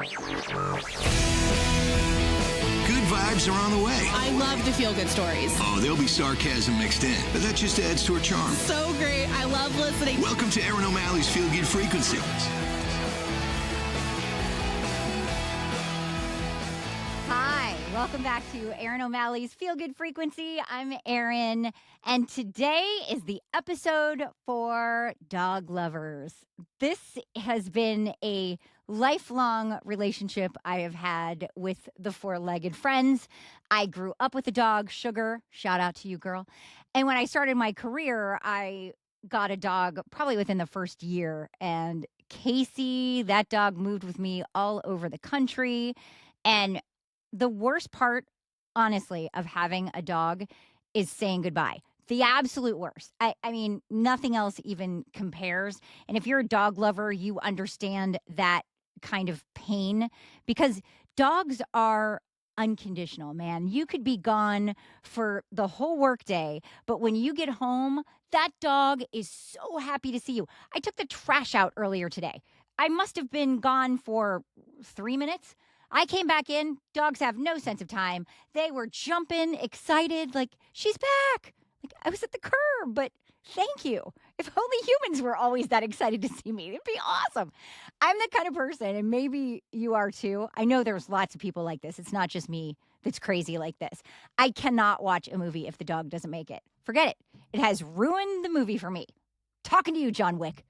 Good vibes are on the way. I love to feel good stories. Oh, there'll be sarcasm mixed in, but that just adds to her charm. So great. I love listening. Welcome to Erin O'Malley's Feel Good Frequency. Hi, welcome back to Erin O'Malley's Feel Good Frequency. I'm Erin, and today is the episode for dog lovers. This has been a lifelong relationship I have had with the four-legged friends. I grew up with a dog, Sugar. Shout out to you, girl. And when I started my career, I got a dog probably within the first year. And Casey, that dog moved with me all over the country. And the worst part, honestly, of having a dog is saying goodbye. The absolute worst. I mean, nothing else even compares. And if you're a dog lover, you understand that kind of pain because dogs are unconditional, man. You could be gone for the whole workday, but when you get home, that dog is so happy to see you. I took the trash out earlier today. I must have been gone for 3 minutes. I came back in. Dogs have no sense of time. They were jumping, excited, like, she's back. Like, I was at the curb, but thank you. If only humans were always that excited to see me, it'd be awesome. I'm the kind of person, and maybe you are too. I know there's lots of people like this. It's not just me that's crazy like this. I cannot watch a movie if the dog doesn't make it. Forget it. It has ruined the movie for me. Talking to you, John Wick.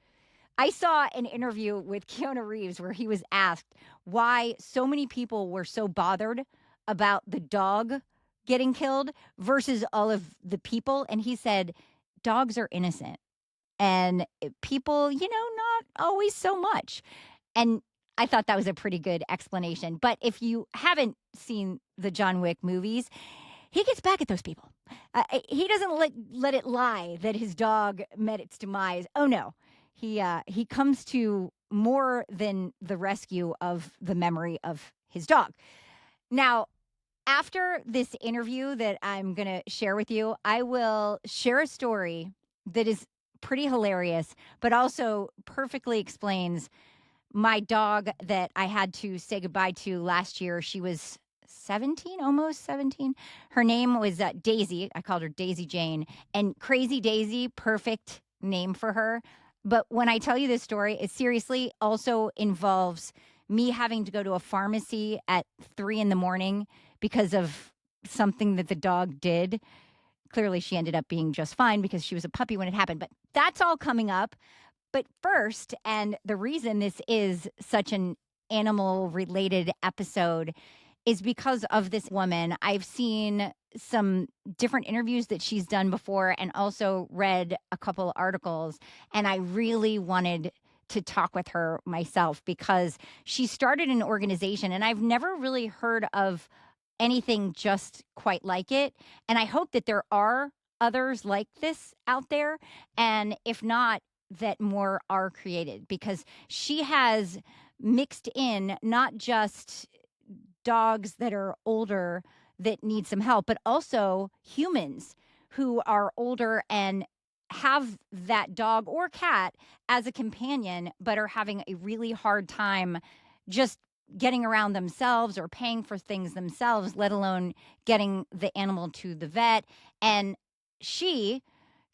I saw an interview with Keanu Reeves where he was asked why so many people were so bothered about the dog getting killed versus all of the people. And he said, dogs are innocent and people, not always so much. And I thought that was a pretty good explanation. But if you haven't seen the John Wick movies, he gets back at those people. He doesn't let it lie that his dog met its demise. Oh, no. He comes to more than the rescue of the memory of his dog. Now, after this interview that I'm going to share with you, I will share a story that is pretty hilarious, but also perfectly explains my dog that I had to say goodbye to last year. She was 17, almost 17. Her name was Daisy. I called her Daisy Jane. And Crazy Daisy, perfect name for her. But when I tell you this story, it seriously also involves me having to go to a pharmacy at 3 a.m. because of something that the dog did. Clearly, she ended up being just fine because she was a puppy when it happened. But that's all coming up. But first, and the reason this is such an animal-related episode is because of this woman. I've seen some different interviews that she's done before and also read a couple articles. And I really wanted to talk with her myself because she started an organization and I've never really heard of anything just quite like it. And I hope that there are others like this out there. And if not, that more are created because she has mixed in not just dogs that are older that need some help, but also humans who are older and have that dog or cat as a companion, but are having a really hard time just getting around themselves or paying for things themselves, let alone getting the animal to the vet. And she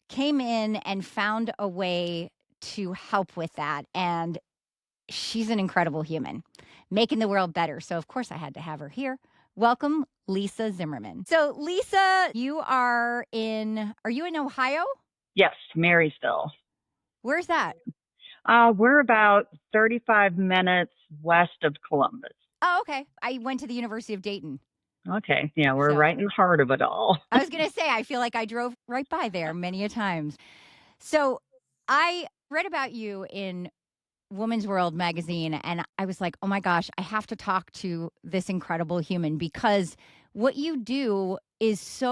came in and found a way to help with that. And she's an incredible human, making the world better. So, of course, I had to have her here. Welcome, Lisa Zimmerman. So, Lisa, are you in Ohio? Yes, Marysville. Where's that? We're about 35 minutes west of Columbus. Oh, okay. I went to the University of Dayton. Okay. Yeah, we're right in the heart of it all. I was going to say, I feel like I drove right by there many a times. So I read about you in Woman's World magazine, and I was like, oh my gosh, I have to talk to this incredible human because what you do is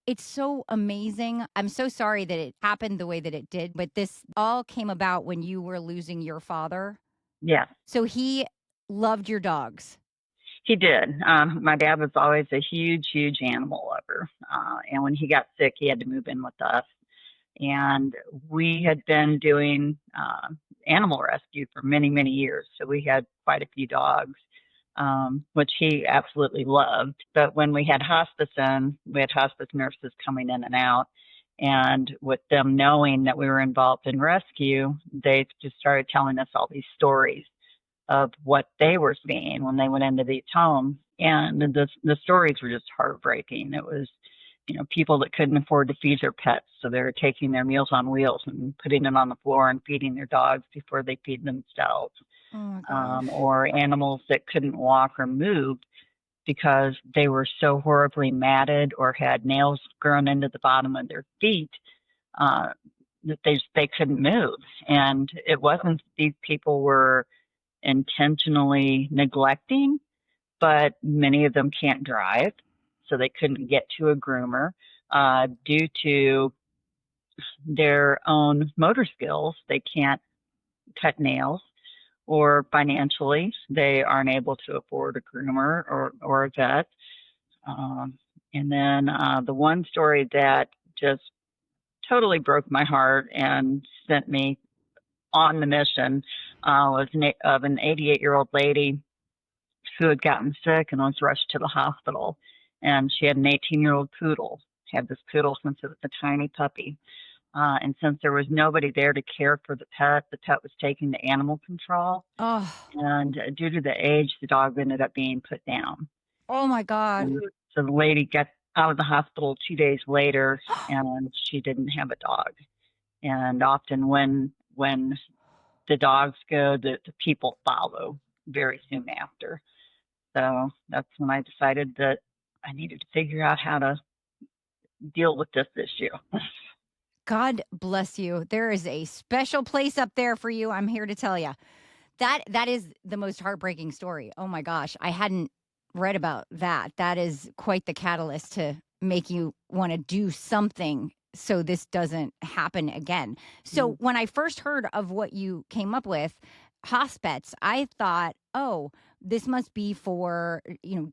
it's so amazing. I'm so sorry that it happened the way that it did, but this all came about when you were losing your father. Yeah. So he loved your dogs. He did. My dad was always a huge, huge animal lover. And when he got sick, he had to move in with us. And we had been doing animal rescue for many, many years. So we had quite a few dogs, which he absolutely loved. But when we had hospice in, we had hospice nurses coming in and out. And with them knowing that we were involved in rescue, they just started telling us all these stories of what they were seeing when they went into these homes. And the stories were just heartbreaking. It was, people that couldn't afford to feed their pets. So they were taking their Meals on Wheels and putting it on the floor and feeding their dogs before they feed themselves. Oh my gosh. Or animals that couldn't walk or move because they were so horribly matted or had nails grown into the bottom of their feet that they couldn't move. And it wasn't these people were intentionally neglecting, but many of them can't drive, so they couldn't get to a groomer due to their own motor skills. They can't cut nails, or financially, they aren't able to afford a groomer or a vet. And then the one story that just totally broke my heart and sent me on the mission was of an 88-year-old lady who had gotten sick and was rushed to the hospital. And she had an 18-year-old poodle, had this poodle since it was a tiny puppy. And since there was nobody there to care for the pet was taken to animal control. Oh, And due to the age, the dog ended up being put down. oh my God. So the lady got out of the hospital 2 days later, and she didn't have a dog. And often when the dogs go, the people follow very soon after. So that's when I decided that I needed to figure out how to deal with this issue. God bless you. There is a special place up there for you. I'm here to tell you. That is the most heartbreaking story. Oh my gosh. I hadn't read about that. That is quite the catalyst to make you want to do something so this doesn't happen again. So when I first heard of what you came up with, Hospets, I thought, oh, this must be for,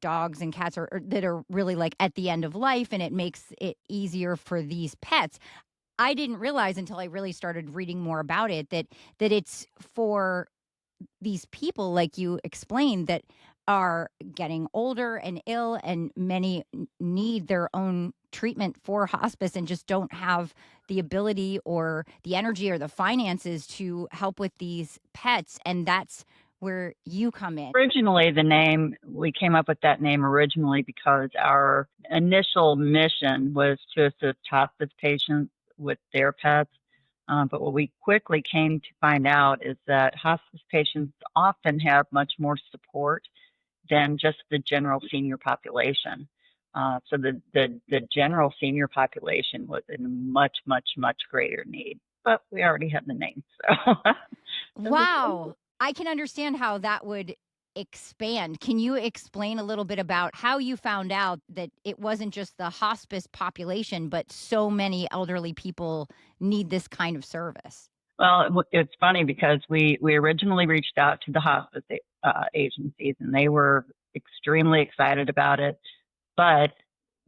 dogs and cats or that are really like at the end of life, and it makes it easier for these pets. I didn't realize until I really started reading more about it that it's for these people, like you explained, that are getting older and ill, and many need their own treatment for hospice and just don't have the ability or the energy or the finances to help with these pets. And that's where you come in. Originally, we came up with that name originally because our initial mission was to assist hospice patients with their pets. But what we quickly came to find out is that hospice patients often have much more support than just the general senior population. So the general senior population was in much, much, much greater need. But we already had the name. So Wow. I can understand how that would expand. Can you explain a little bit about how you found out that it wasn't just the hospice population, but so many elderly people need this kind of service? Well, it's funny because we originally reached out to the hospice agencies, and they were extremely excited about it, but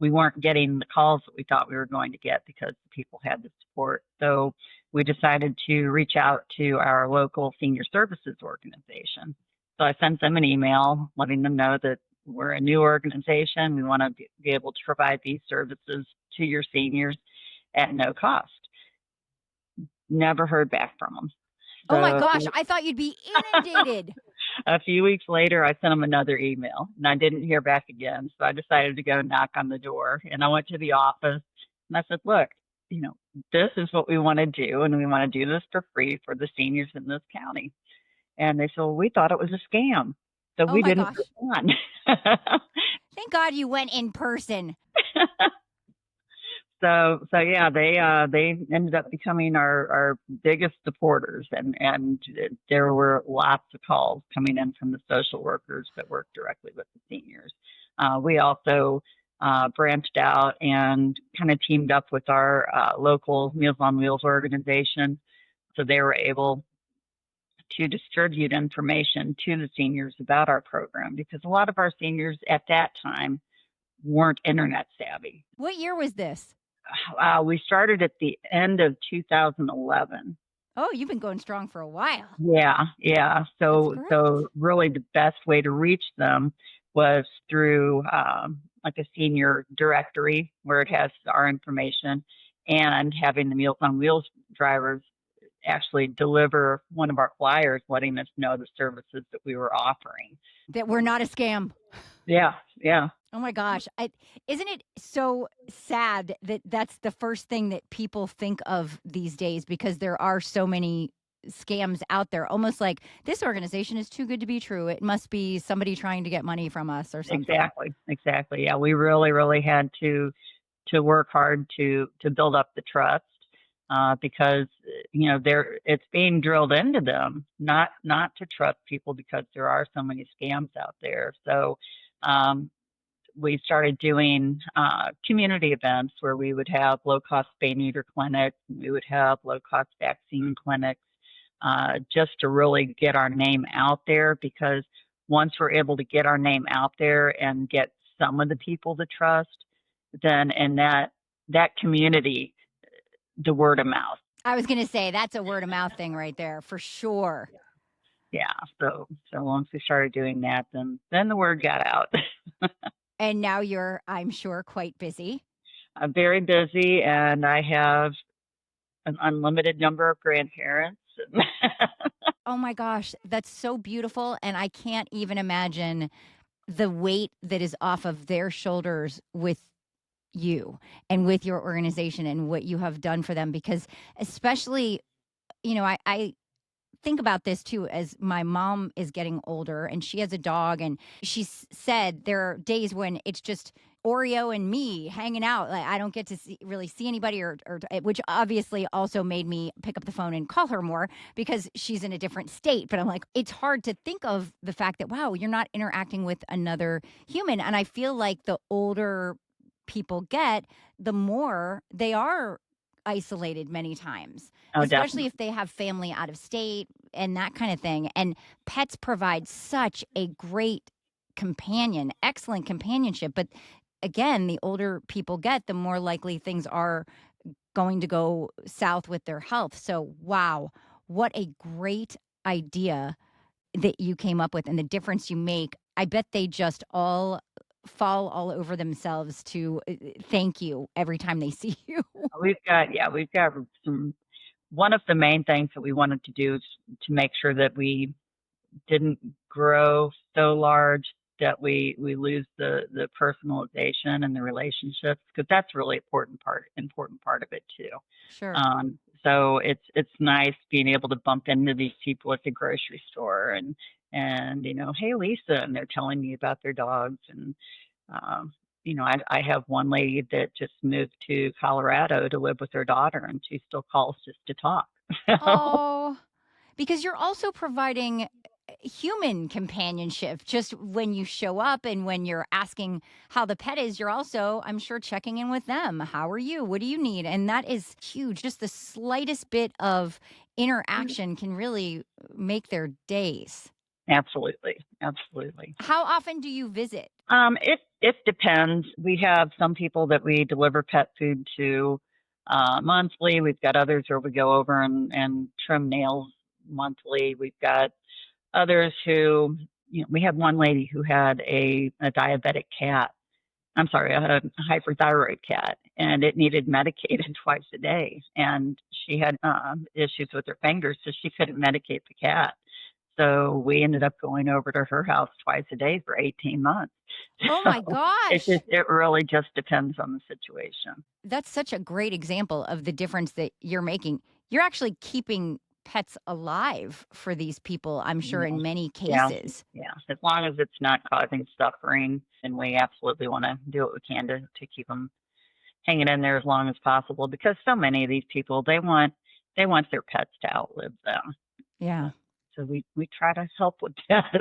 we weren't getting the calls that we thought we were going to get because the people had the support. So we decided to reach out to our local senior services organization. So I sent them an email letting them know that we're a new organization. We want to be able to provide these services to your seniors at no cost. Never heard back from them. Oh my gosh, I thought you'd be inundated. A few weeks later, I sent them another email, and I didn't hear back again. So I decided to go knock on the door, and I went to the office, and I said, look, this is what we want to do, and we want to do this for free for the seniors in this county. And they said, well, we thought it was a scam, so we didn't respond. Thank God you went in person. So yeah, they ended up becoming our biggest supporters, and there were lots of calls coming in from the social workers that work directly with the seniors. We also branched out and kind of teamed up with our local Meals on Wheels organization, so they were able to distribute information to the seniors about our program, because a lot of our seniors at that time weren't internet savvy. What year was this? We started at the end of 2011. Oh, you've been going strong for a while. Yeah, yeah. That's So, great. so really, the best way to reach them was through like a senior directory where it has our information, and having the Meals on Wheels drivers actually deliver one of our flyers, letting us know the services that we were offering. That we're not a scam. Yeah, yeah. Oh my gosh. Isn't it so sad that that's the first thing that people think of these days because there are so many scams out there, almost like this organization is too good to be true. It must be somebody trying to get money from us or something. Exactly, exactly. Yeah, we really, really had to work hard to build up the trust, because it's being drilled into them not to trust people because there are so many scams out there. So um, we started doing community events where we would have low cost spay neuter clinics, and we would have low cost vaccine clinics, just to really get our name out there. Because once we're able to get our name out there and get some of the people to trust, then in that community, the word of mouth. I was going to say that's a word of mouth thing right there for sure. Yeah. So once we started doing that, then the word got out. And now you're, I'm sure, quite busy. I'm very busy, and I have an unlimited number of grandparents. Oh my gosh, that's so beautiful. And I can't even imagine the weight that is off of their shoulders with you and with your organization and what you have done for them. Because, especially, I think about this too as my mom is getting older and she has a dog, and she said there are days when it's just Oreo and me hanging out. Like I don't get to really see anybody, or which obviously also made me pick up the phone and call her more because she's in a different state. But I'm like, it's hard to think of the fact that, wow, you're not interacting with another human. And I feel like the older people get, the more they are isolated many times, Oh, especially definitely. if they have family out of state and that kind of thing. And pets provide such a great excellent companionship. But again, the older people get, the more likely things are going to go south with their health. So, wow, what a great idea that you came up with and the difference you make. I bet they just all fall all over themselves to thank you every time they see you. We've got some. One of the main things that we wanted to do is to make sure that we didn't grow so large that we lose the personalization and the relationships, because that's really important part of it too. Sure. So it's nice being able to bump into these people at the grocery store, and hey Lisa, and they're telling me about their dogs. And um, I have one lady that just moved to Colorado to live with her daughter, and she still calls just to talk. Oh, because you're also providing human companionship just when you show up and when you're asking how the pet is, you're also, I'm sure, checking in with them. How are you? What do you need? And that is huge. Just the slightest bit of interaction can really make their days. Absolutely, absolutely. How often do you visit? It depends. We have some people that we deliver pet food to monthly. We've got others where we go over and trim nails monthly. We've got others who, we had one lady who had a diabetic cat. I'm sorry, a hyperthyroid cat, and it needed medicated twice a day. And she had issues with her fingers, so she couldn't medicate the cat. So we ended up going over to her house twice a day for 18 months. Oh my So gosh. it really just depends on the situation. That's such a great example of the difference that you're making. You're actually keeping pets alive for these people, I'm sure, in Yes. many Yeah. cases. Yeah. As long as it's not causing suffering, then we absolutely want to do what we can to keep them hanging in there as long as possible, because so many of these people, they want their pets to outlive them. Yeah. So we try to help with that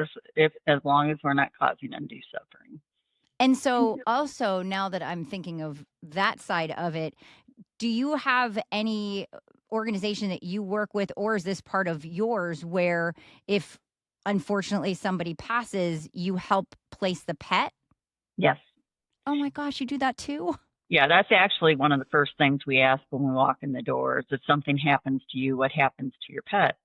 as long as we're not causing undue suffering. And so, also, now that I'm thinking of that side of it, do you have any organization that you work with, or is this part of yours where if unfortunately somebody passes, you help place the pet? Yes. Oh my gosh, you do that too? Yeah, that's actually one of the first things we ask when we walk in the door is if something happens to you, what happens to your pet?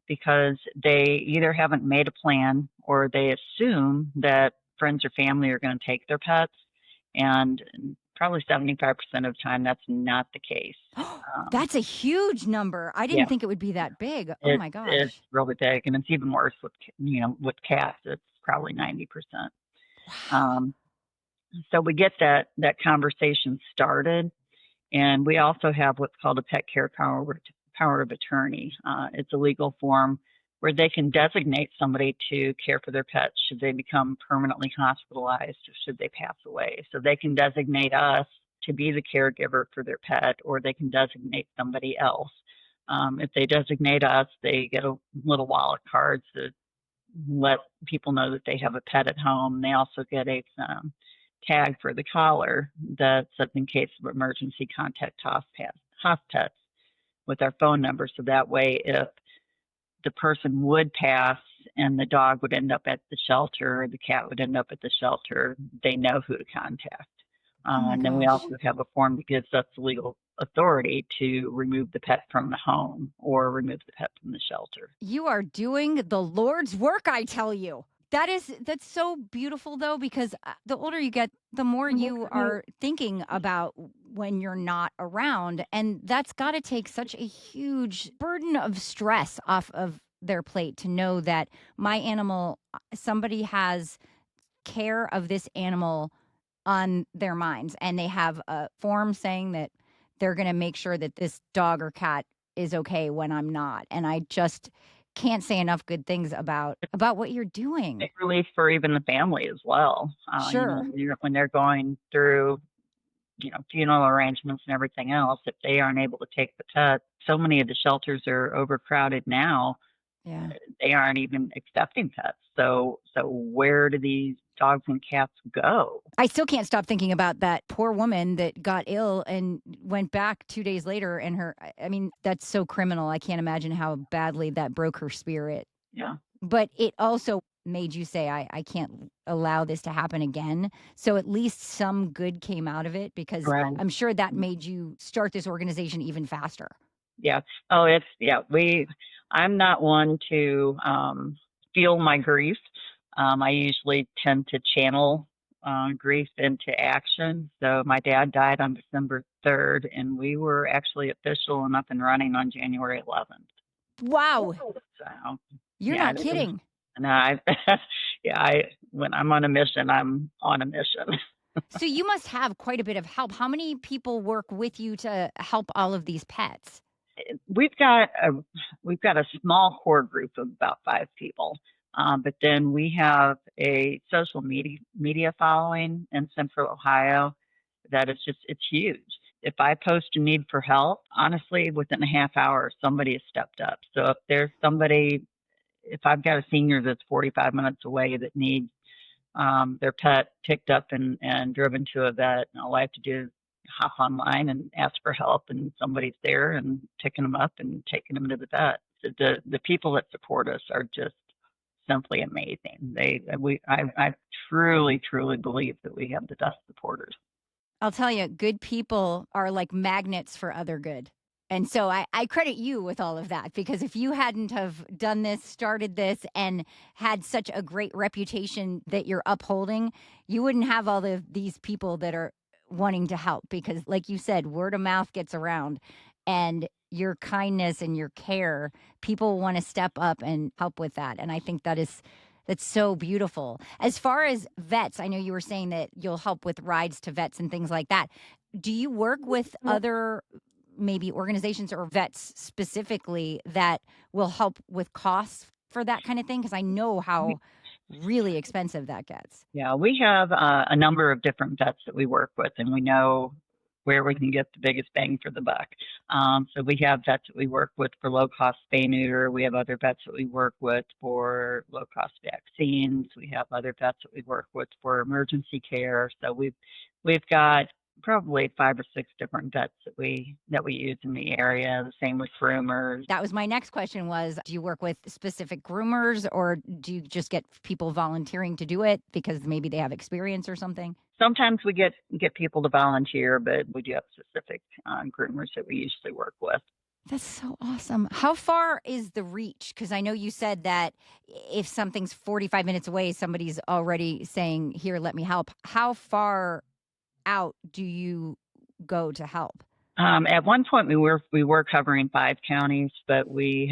Because they either haven't made a plan or they assume that friends or family are going to take their pets. And probably 75% of the time, that's not the case. That's a huge number. I didn't Yeah, think it would be that big. Oh it's my it's gosh. really big, and it's even worse with with cats. It's probably 90%. Wow. Um, so we get that conversation started, and we also have what's called a pet care power of attorney. It's a legal form where they can designate somebody to care for their pets should they become permanently hospitalized or should they pass away. So they can designate us to be the caregiver for their pet, or they can designate somebody else. If they designate us, they get a little wallet card to let people know that they have a pet at home. They also get a tag for the collar that says in case of emergency contact Hospets with our phone number. So that way, if the person would pass and the dog would end up at the shelter or the cat would end up at the shelter, they know who to contact. Oh my And then we gosh. also have a form that gives us the legal authority to remove the pet from the home or remove the pet from the shelter. You are doing the Lord's work, I tell you. That's so beautiful though, because the older you get, the more you are thinking about when you're not around. And that's got to take such a huge burden of stress off of their plate to know that my animal, somebody has care of this animal on their minds and they have a form saying that they're going to make sure that this dog or cat is okay when I'm not. And I just can't say enough good things about what you're doing. Big relief for even the family as well. Sure. When they're going through, funeral arrangements and everything else, if they aren't able to take the pet, so many of the shelters are overcrowded now. Yeah. They aren't even accepting pets. So where do these dogs and cats go? I still can't stop thinking about that poor woman that got ill and went back 2 days later and I mean, that's so criminal. I can't imagine how badly that broke her spirit. Yeah. But it also made you say, I can't allow this to happen again. So at least some good came out of it because Right. I'm sure that made you start this organization even faster. Yeah. Oh, I'm not one to feel my grief. I usually tend to channel grief into action. So my dad died on December 3rd, and we were actually official and up and running on January 11th. Wow. So You're yeah, not kidding. and when I'm on a mission, I'm on a mission. So you must have quite a bit of help. How many people work with you to help all of these pets? We've got a small core group of about 5 people, but then we have a social media following in Central Ohio that it's huge. If I post a need for help, honestly, within a half hour, somebody has stepped up. So if I've got a senior that's 45 minutes away that needs their pet picked up and driven to a vet, and all I have to do is hop online and ask for help, and somebody's there and picking them up and taking them to the vet. So the people that support us are just simply amazing. I truly believe that we have the best supporters. I'll tell you, good people are like magnets for other good. And so I credit you with all of that because if you hadn't have done this, started this, and had such a great reputation that you're upholding, you wouldn't have all of these people that are wanting to help because, like you said, word of mouth gets around and your kindness and your care, people want to step up and help with that. And I think that's so beautiful. As far as vets, I know you were saying that you'll help with rides to vets and things like that. Do you work with other maybe organizations or vets specifically that will help with costs for that kind of thing? Because I know how really expensive that gets. Yeah, we have a number of different vets that we work with, and we know where we can get the biggest bang for the buck. So we have vets that we work with for low-cost spay neuter. We have other vets that we work with for low-cost vaccines. We have other vets that we work with for emergency care. So we've got probably 5 or 6 different vets that we use in the area. The same with groomers. That was my next question was, do you work with specific groomers or do you just get people volunteering to do it because maybe they have experience or something? Sometimes we get people to volunteer, but we do have specific groomers that we usually work with. That's so awesome. How far is the reach? Because I know you said that if something's 45 minutes away, somebody's already saying, here, let me help. How far out do you go to help? At one point, we were covering 5 counties, but we've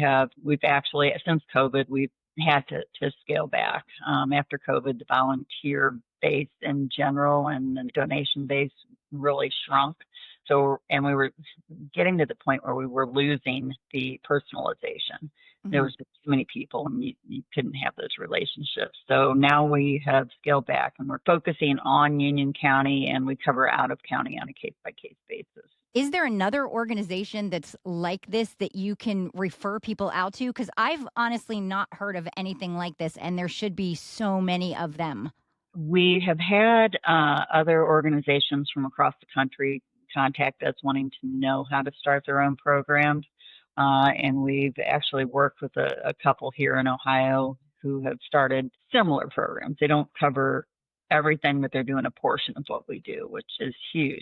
actually since COVID we've had to scale back. After COVID, the volunteer base in general and the donation base really shrunk. So, and we were getting to the point where we were losing the personalization. There was just too many people, and you couldn't have those relationships. So now we have scaled back, and we're focusing on Union County, and we cover out of county on a case by case basis. Is there another organization that's like this that you can refer people out to? Because I've honestly not heard of anything like this, and there should be so many of them. We have had other organizations from across the country contact us wanting to know how to start their own programs. And we've actually worked with a couple here in Ohio who have started similar programs. They don't cover everything, but they're doing a portion of what we do, which is huge.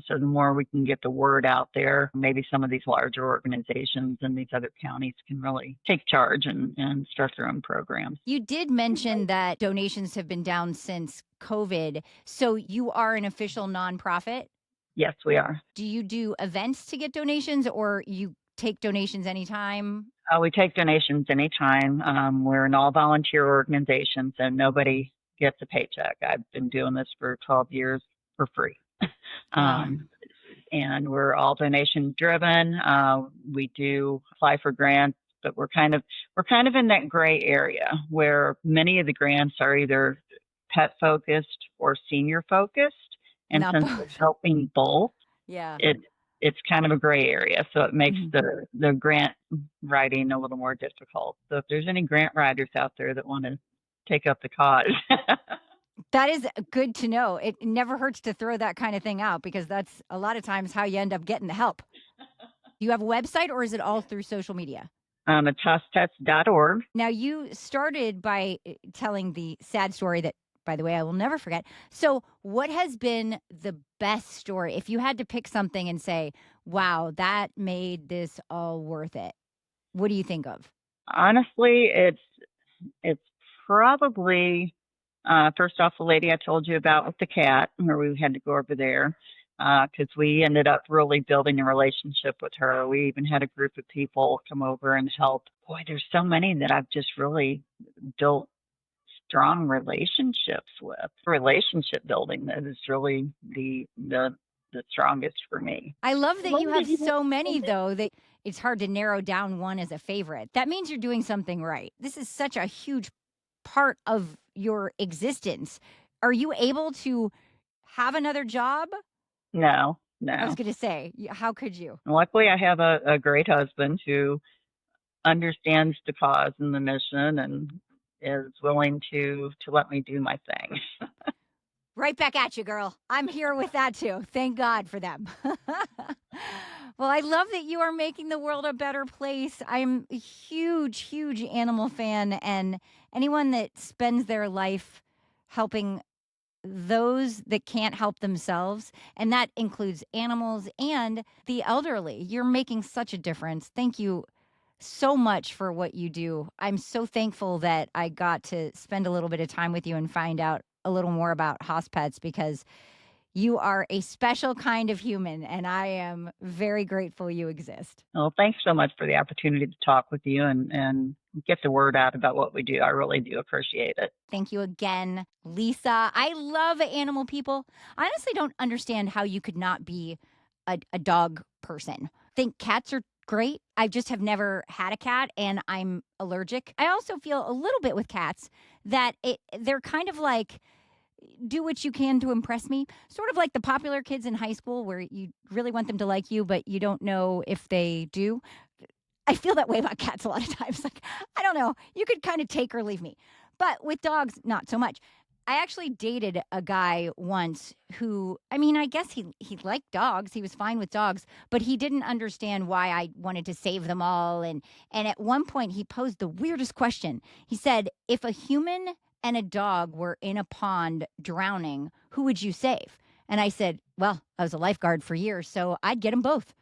So the more we can get the word out there, maybe some of these larger organizations in these other counties can really take charge and start their own programs. You did mention that donations have been down since COVID. So you are an official nonprofit? Yes, we are. Do you do events to get donations or you take donations anytime? We take donations anytime. We're an all volunteer organization, so nobody gets a paycheck. I've been doing this for 12 years for free. And we're all donation driven. We do apply for grants, but we're kind of in that gray area where many of the grants are either pet focused or senior focused. And Not since both. we're helping both, Yeah. it's kind of a gray area. So it makes the grant writing a little more difficult. So if there's any grant writers out there that want to take up the cause. That is good to know. It never hurts to throw that kind of thing out because that's a lot of times how you end up getting the help. Do you have a website or is it all through social media? It's hospets.org. Now, you started by telling the sad story that, by the way, I will never forget. So what has been the best story? If you had to pick something and say, wow, that made this all worth it, what do you think of? Honestly, it's probably first off the lady I told you about with the cat, where we had to go over there because we ended up really building a relationship with her. We even had a group of people come over and help. Boy, there's so many that I've just really built strong relationships with. Relationship building that is really the strongest for me. I love that you have so many, though, that it's hard to narrow down one as a favorite. That means you're doing something right. This is such a huge part of your existence. Are you able to have another job? No. I was going to say, how could you? Luckily, I have a great husband who understands the cause and the mission and is willing to let me do my thing. Right back at you, girl. I'm here with that too. Thank God for them. Well, I love that you are making the world a better place. I'm a huge, huge animal fan, and anyone that spends their life helping those that can't help themselves, and that includes animals and the elderly. You're making such a difference. Thank you so much for what you do. I'm so thankful that I got to spend a little bit of time with you and find out a little more about Hospets because you are a special kind of human, and I am very grateful you exist. Well, thanks so much for the opportunity to talk with you and get the word out about what we do. I really do appreciate it. Thank you again, Lisa. I love animal people. I honestly don't understand how you could not be a dog person. Think cats are great. I just have never had a cat and I'm allergic. I also feel a little bit with cats that they're kind of like, do what you can to impress me. Sort of like the popular kids in high school where you really want them to like you, but you don't know if they do. I feel that way about cats a lot of times. Like, I don't know. You could kind of take or leave me. But with dogs, not so much. I actually dated a guy once who, I mean, I guess he liked dogs. He was fine with dogs, but he didn't understand why I wanted to save them all. And at one point he posed the weirdest question. He said, if a human and a dog were in a pond drowning, who would you save? And I said, well, I was a lifeguard for years, so I'd get them both.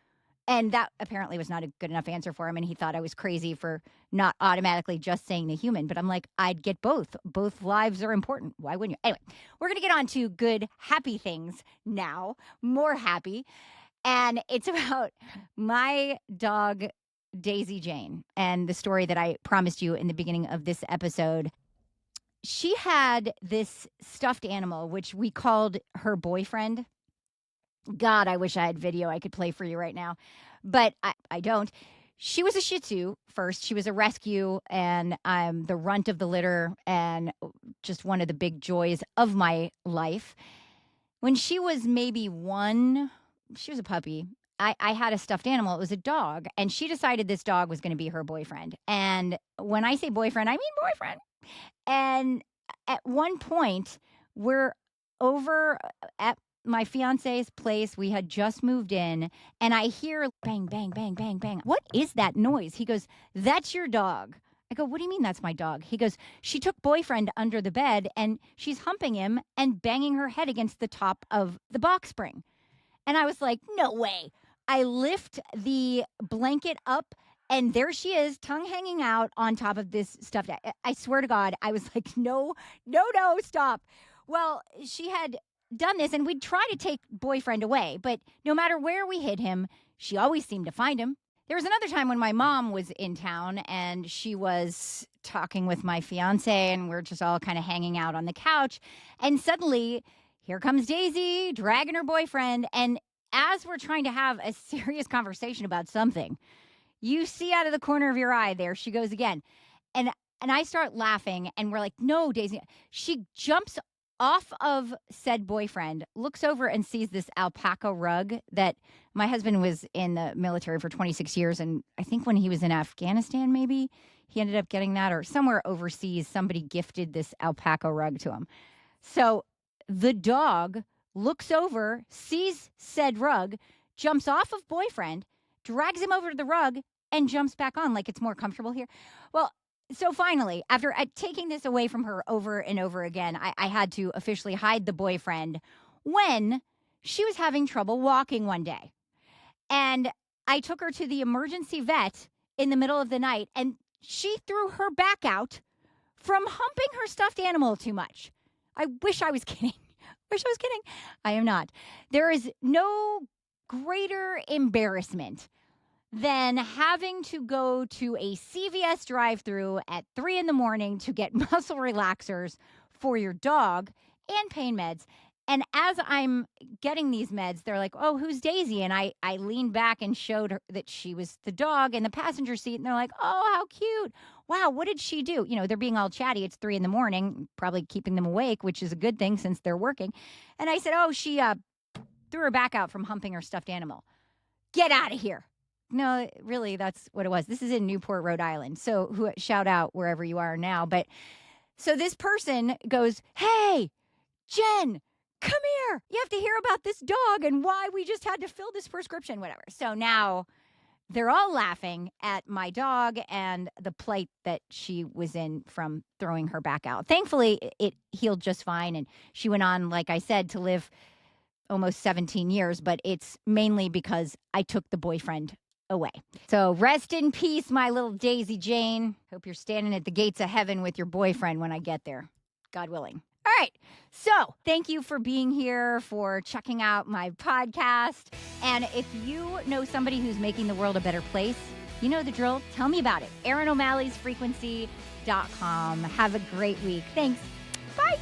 And that apparently was not a good enough answer for him. And he thought I was crazy for not automatically just saying the human. But I'm like, I'd get both. Both lives are important. Why wouldn't you? Anyway, we're going to get on to good, happy things now. More happy. And it's about my dog, Daisy Jane, and the story that I promised you in the beginning of this episode. She had this stuffed animal, which we called her boyfriend. God, I wish I had video I could play for you right now, but I don't. She was a Shih Tzu first. She was a rescue, and I'm the runt of the litter and just one of the big joys of my life. When she was maybe one, she was a puppy. I had a stuffed animal. It was a dog, and she decided this dog was going to be her boyfriend. And when I say boyfriend, I mean boyfriend. And at one point, we're over at my fiance's place. We had just moved in, and I hear bang, bang, bang, bang, bang. What is that noise? He goes, that's your dog. I go, what do you mean that's my dog? He goes, she took boyfriend under the bed, and she's humping him and banging her head against the top of the box spring. And I was like, no way. I lift the blanket up, and there she is, tongue hanging out on top of this stuffed. I swear to God, I was like, no, stop. Well, she had done this, and we'd try to take boyfriend away, but no matter where we hid him, she always seemed to find him. There was another time when my mom was in town, and she was talking with my fiance, and we're just all kind of hanging out on the couch, and suddenly here comes Daisy dragging her boyfriend, and as we're trying to have a serious conversation about something, you see out of the corner of your eye, there she goes again. And I start laughing, and we're like, no, Daisy. She jumps off of said boyfriend, looks over and sees this alpaca rug that my husband was in the military for 26 years. And I think when he was in Afghanistan, maybe he ended up getting that, or somewhere overseas, somebody gifted this alpaca rug to him. So the dog looks over, sees said rug, jumps off of boyfriend, drags him over to the rug, and jumps back on like it's more comfortable here. Well, so finally, after taking this away from her over and over again, I had to officially hide the boyfriend when she was having trouble walking one day. And I took her to the emergency vet in the middle of the night, and she threw her back out from humping her stuffed animal too much. I wish I was kidding. I am not. There is no greater embarrassment than having to go to a CVS drive-thru at 3 a.m. to get muscle relaxers for your dog and pain meds. And as I'm getting these meds, they're like, oh, who's Daisy? And I leaned back and showed her that she was the dog in the passenger seat. And they're like, oh, how cute. Wow, what did she do? You know, they're being all chatty. It's 3 a.m, probably keeping them awake, which is a good thing since they're working. And I said, oh, she threw her back out from humping her stuffed animal. Get out of here. No, really, that's what it was. This is in Newport, Rhode Island. So shout out wherever you are now. But so this person goes, hey, Jen, come here. You have to hear about this dog and why we just had to fill this prescription, whatever. So now they're all laughing at my dog and the plight that she was in from throwing her back out. Thankfully, it healed just fine. And she went on, like I said, to live almost 17 years. But it's mainly because I took the boyfriend away. So rest in peace, my little Daisy Jane. Hope you're standing at the gates of heaven with your boyfriend when I get there, God willing. All right. So thank you for being here, for checking out my podcast. And if you know somebody who's making the world a better place, you know the drill. Tell me about it. Erin O'Malley's Frequency.com. Have a great week. Thanks. Bye.